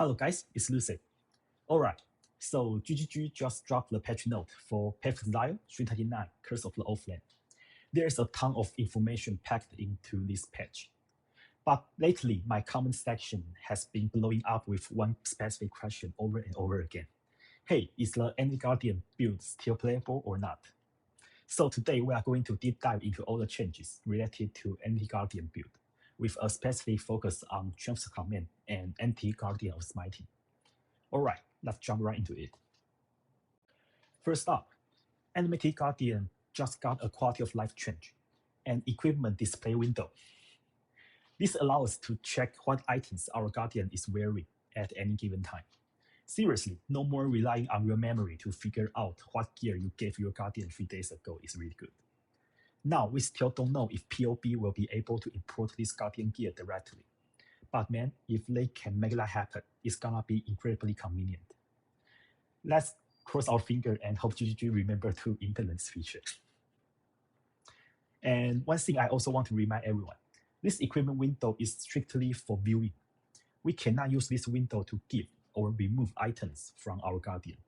Hello guys, it's Lucid. Alright, so GGG just dropped the patch note for Patch Style 339 Curse of the Allflame. There's a ton of information packed into this patch. But lately, my comment section has been blowing up with one specific question over and over again. Hey, is the Enemy Guardian build still playable or not? So today we are going to deep dive into all the changes related to Anti-Guardian build, with a specific focus on Transfer Command and Anti-Guardian of Smiting. Alright, let's jump right into it. First up, Animated Guardian just got a quality of life change, and equipment display window. This allows us to check what items our Guardian is wearing at any given time. Seriously, no more relying on your memory to figure out what gear you gave your Guardian 3 days ago is really good. Now, we still don't know if POB will be able to import this Guardian gear directly. But man, if they can make that happen, it's gonna be incredibly convenient. Let's cross our finger and hope GGG remember to implement this feature. And one thing I also want to remind everyone, this equipment window is strictly for viewing. We cannot use this window to give or remove items from our Guardian.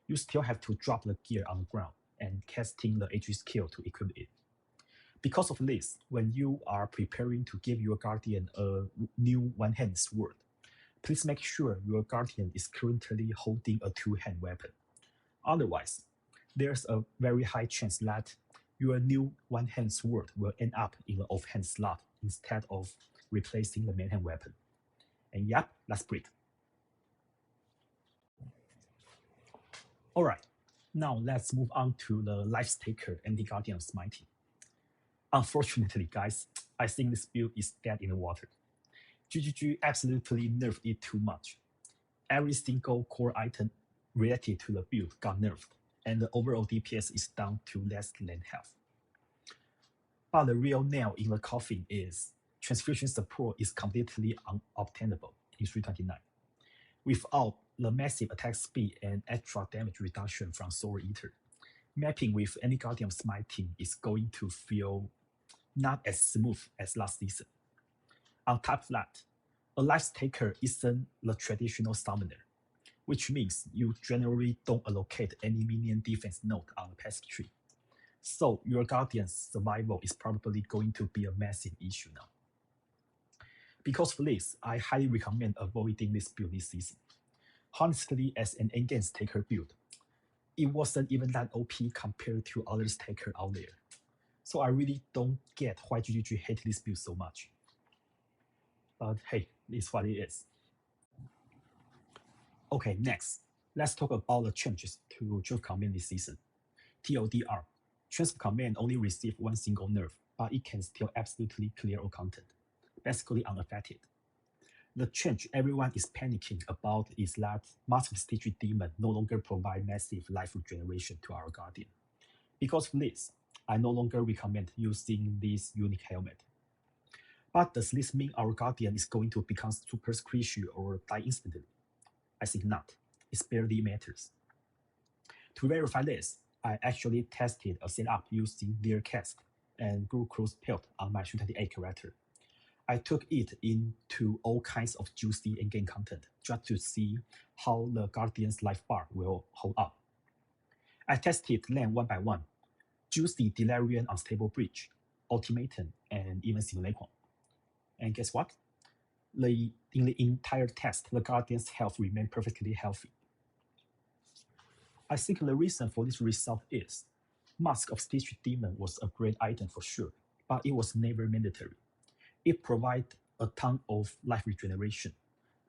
You still have to drop the gear on the ground and casting the HG skill to equip it. Because of this, when you are preparing to give your Guardian a new one-hand sword, please make sure your Guardian is currently holding a two-hand weapon. Otherwise, there's a very high chance that your new one-hand sword will end up in the off-hand slot instead of replacing the main-hand weapon. And yep, that's great. Alright, now let's move on to the Lifestaker Anti-Guardian of Smiting. Unfortunately, guys, I think this build is dead in the water. GGG absolutely nerfed it too much. Every single core item related to the build got nerfed, and the overall DPS is down to less than half. But the real nail in the coffin is transfusion support is completely unobtainable in 329. Without the massive attack speed and extra damage reduction from Soul Eater, mapping with any Guardian of Smiting is going to feel not as smooth as last season. On top of that, a Lifestaker isn't the traditional summoner, which means you generally don't allocate any minion defense node on the passive tree. So your Guardian's survival is probably going to be a massive issue now. Because of this, I highly recommend avoiding this build this season. Honestly, as an endgame Staker build, it wasn't even that OP compared to other Staker out there. So I really don't get why GGG hate this build so much. But hey, it's what it is. Okay, next, let's talk about the changes to Transfer Command this season. TLDR, Transfer Command only received one single nerf, but it can still absolutely clear all content, basically unaffected. The change everyone is panicking about is that Mask of Stitch Demon no longer provide massive life regeneration to our Guardian. Because of this, I no longer recommend using this unique helmet. But does this mean our Guardian is going to become super squishy or die instantly? I think not. It barely matters. To verify this, I actually tested a setup using their cast and Guru Crew's pelt on my 328 character. I took it into all kinds of juicy endgame content just to see how the Guardian's life bar will hold up. I tested them one by one, juicy Delirium Unstable Bridge, Ultimatum, and even Simulacrum. And guess what? In the entire test, the Guardian's health remained perfectly healthy. I think the reason for this result is Mask of Stitch Demon was a great item for sure, but it was never mandatory. It provided a ton of life regeneration,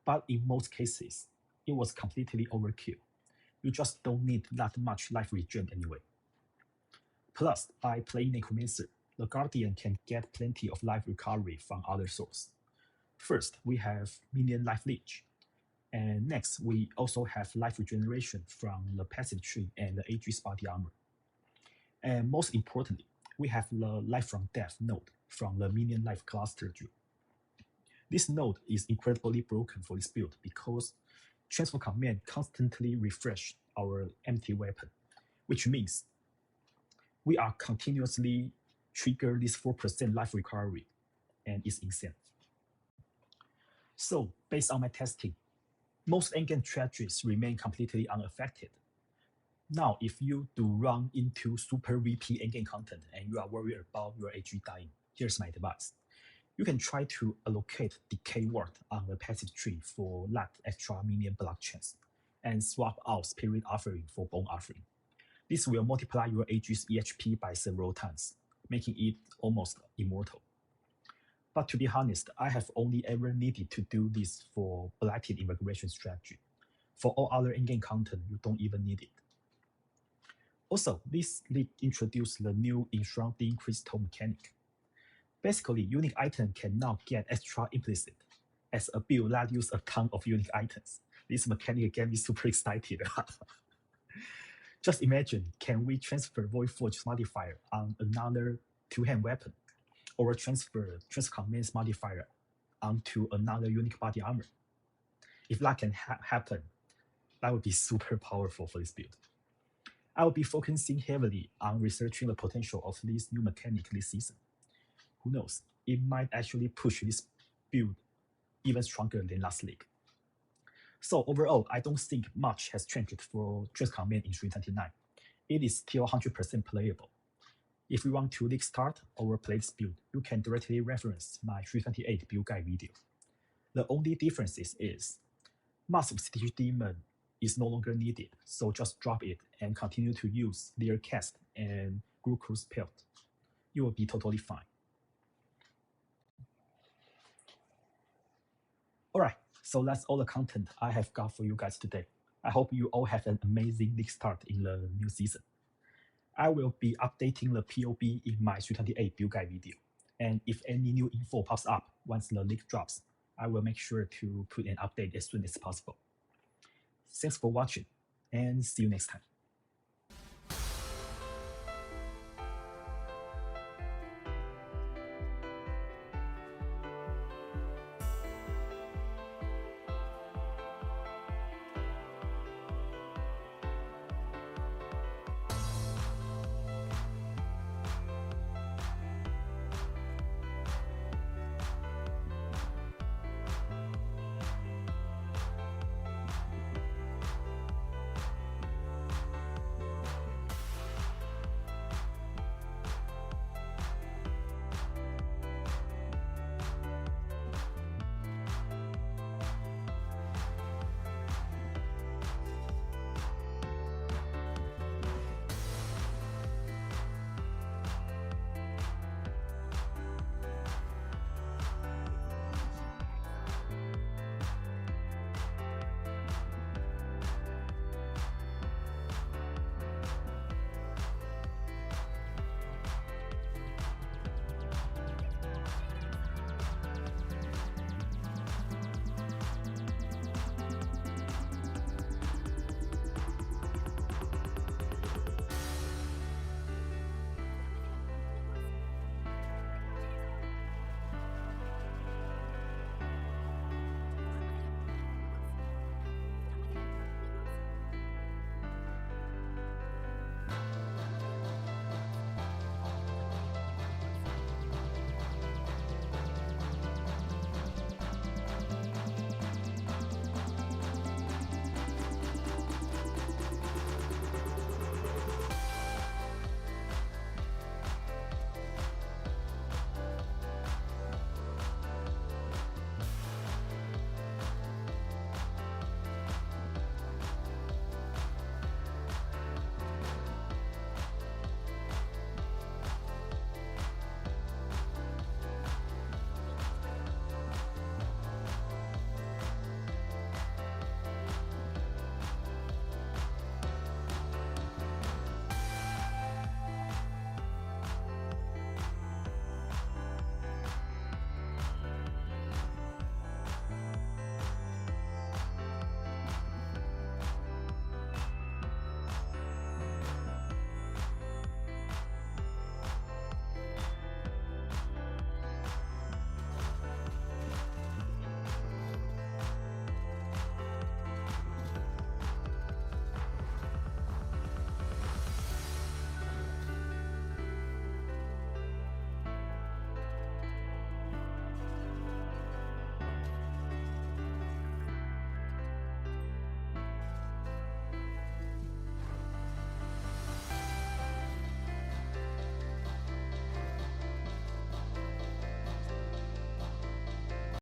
but in most cases, it was completely overkill. You just don't need that much life regen anyway. Plus, by playing Necromancer, the Guardian can get plenty of life recovery from other sources. First, we have minion life leech, and next we also have life regeneration from the passive tree and the AG Spotty Armor. And most importantly, we have the life from death node from the minion life cluster Drew. This node is incredibly broken for this build because Transfer Command constantly refresh our empty weapon, which means we are continuously trigger this 4% life recovery, and it's insane. So, based on my testing, most endgame strategies remain completely unaffected. Now, if you do run into super VP endgame content and you are worried about your AG dying, here's my advice. You can try to allocate Decay Ward on the passive tree for that extra minion block chance, and swap out Spirit Offering for Bone Offering. This will multiply your AG's EHP by several times, making it almost immortal. But to be honest, I have only ever needed to do this for Blighted Evacuation strategy. For all other in-game content, you don't even need it. Also, this league introduced the new Enshrouding Crystal mechanic. Basically, unique item can now get extra implicit as a build that uses a ton of unique items. This mechanic get me super excited. Just imagine, can we transfer Voidforge modifier on another two-hand weapon, or transfer Command's modifier onto another unique body armor? If that can happen, that would be super powerful for this build. I will be focusing heavily on researching the potential of this new mechanic this season. Who knows, it might actually push this build even stronger than last league. So overall, I don't think much has changed for Trance Command in 329. It is still 100% playable. If you want to league start or play this build, you can directly reference my 328 build guide video. The only difference is Mask of Stitch Demon is no longer needed, so just drop it and continue to use their cast and Glucose Pelt. You will be totally fine. Alright, so that's all the content I have got for you guys today. I hope you all have an amazing league start in the new season. I will be updating the POB in my 328 build guide video, and if any new info pops up once the league drops, I will make sure to put an update as soon as possible. Thanks for watching, and see you next time.